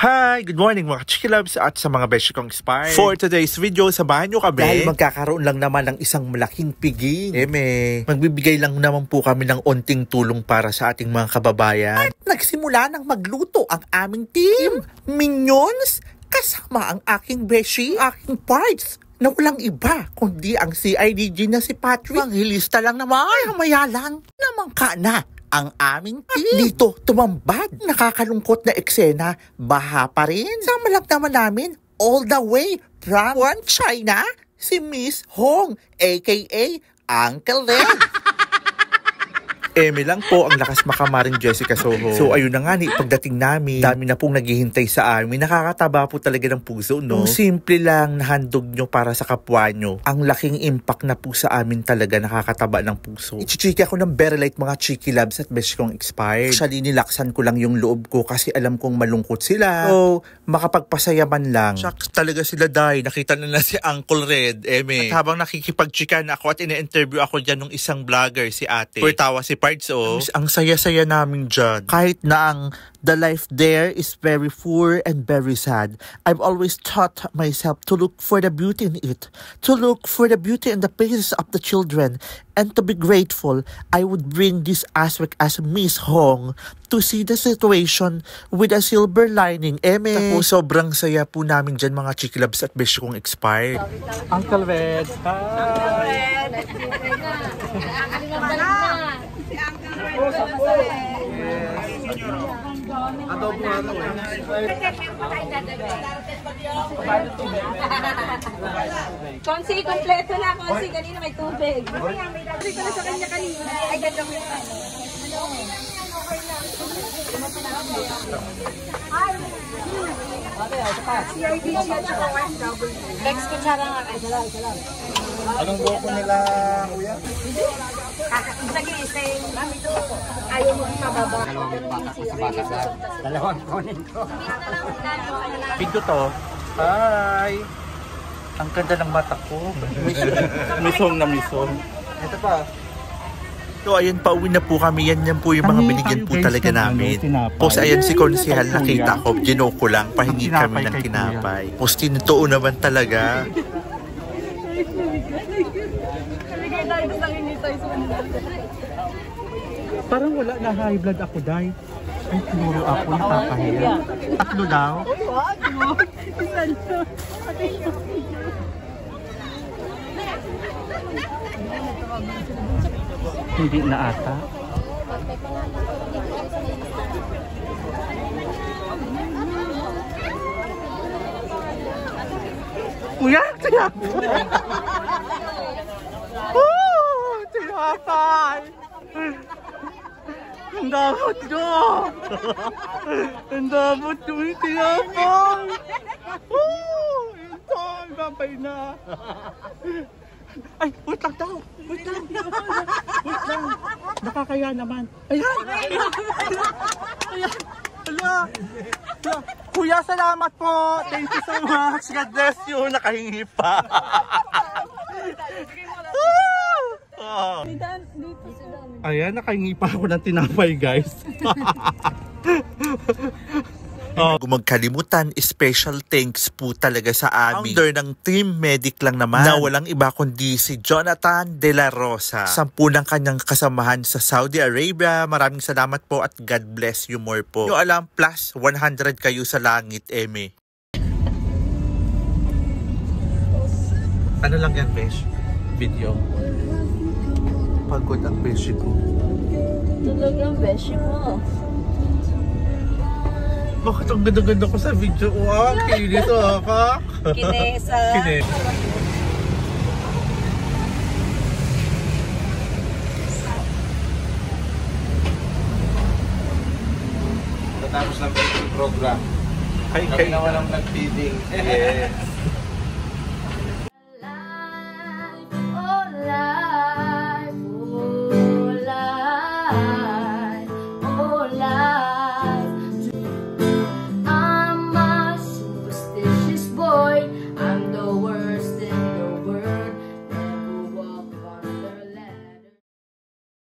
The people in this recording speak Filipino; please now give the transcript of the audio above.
Hi! Good morning mga Chikilabs at sa mga beshi kong expired. For today's video, samahan nyo kami. Dahil magkakaroon lang naman ng isang malaking piging. Magbibigay lang naman po kami ng onting tulong para sa ating mga kababayan. At nagsimula ng magluto ang aming team. Minions, kasama ang aking beshi, aking parts. Na walang iba, kundi ang CIDG na si Patrick. Panghilista lang naman. Maya lang, namangka na ang aming team. At dito, tumambad. Nakakalungkot na eksena. Baha pa rin. Sama lang naman namin, all the way from China, si Miss Hong, aka Uncle Red. Lang po ang lakas makamaring Jessica Soho. So ayun na nga ni, pagdating namin, dami na pong naghihintay sa amin. Nakakataba po talaga ng puso, no? Kung simple lang na handog nyo para sa kapwa nyo, ang laking impact na po sa amin talaga, nakakataba ng puso. Ichichiki ako ng very light mga Chiki Labs at besh kong expired. Actually, nilaksan ko lang yung loob ko kasi alam kong malungkot sila. So, makapagpasaya man lang. Shucks talaga sila, Day. Nakita na si Uncle Red, At habang nakikipagchikan ako at ina-interview ako dyan ng isang vlogger, si ate. Tawa si Parts, ang saya-saya namin dyan. Kahit na ang the life there is very poor and very sad, I've always taught myself to look for the beauty in it, to look for the beauty in the faces of the children, and to be grateful. I would bring this aspect as Miss Hong to see the situation with a silver lining. Tapos sobrang saya po namin dyan mga Chikilabs at besh kong expired. Uncle Red, hi! Konsi, kompleto na. Konsi, kanina may tubig. Sabi ko na sa kanya kanina. Ay, ganda mo yung ano. Lex ko tsara nga. Anong buko nila, kuya? Sige, ayaw mo mababa. Dalawang kunin ko. Video to. Hi! Ang ganda ng mata ko. Misong na misong. Ito pa. So ayan, pauwi na po kami. Yan po yung mga binigyan po talaga namin. Tapos ayan si Konsihal, nakita ko, ginoko lang, pahingi kami ng tinapay. Tapos tinutuo naman talaga. Parang wala na high blood ako, Day. Ay, tinuro ako, nakakahiya. Tatlo daw. Hindi na ata. Kuya, tinapay! Tinapay! Ang damot nyo! Ang damot nyo yung tinapay! Ito, ibabay na! Ay, wait lang daw! Wait lang! Wait lang! Nakakaya naman! Ayan! Ayan! Hala! Kuya, salamat po! Thank you so much! God bless you! Nakahingi pa! Ayan, nakahingi pa ako ng tinapay, guys. Magkalimutan, special thanks po talaga sa amin. Founder ng Team Medic lang naman, na walang iba kundi si Jonathan De La Rosa. 10 ng kanyang kasamahan sa Saudi Arabia. Maraming salamat po at God bless you more po. Yung alam, plus 100 kayo sa langit, Ano lang yan, Besh? Video. Pagod ang beshi ko. Talagang beshi mo. Bakit ang ganda-ganda ko sa video? Wow, kinis ka. Kinesa. Kines. Natapos lang yung program. Ay, kami na walang nag-feeding. Yes.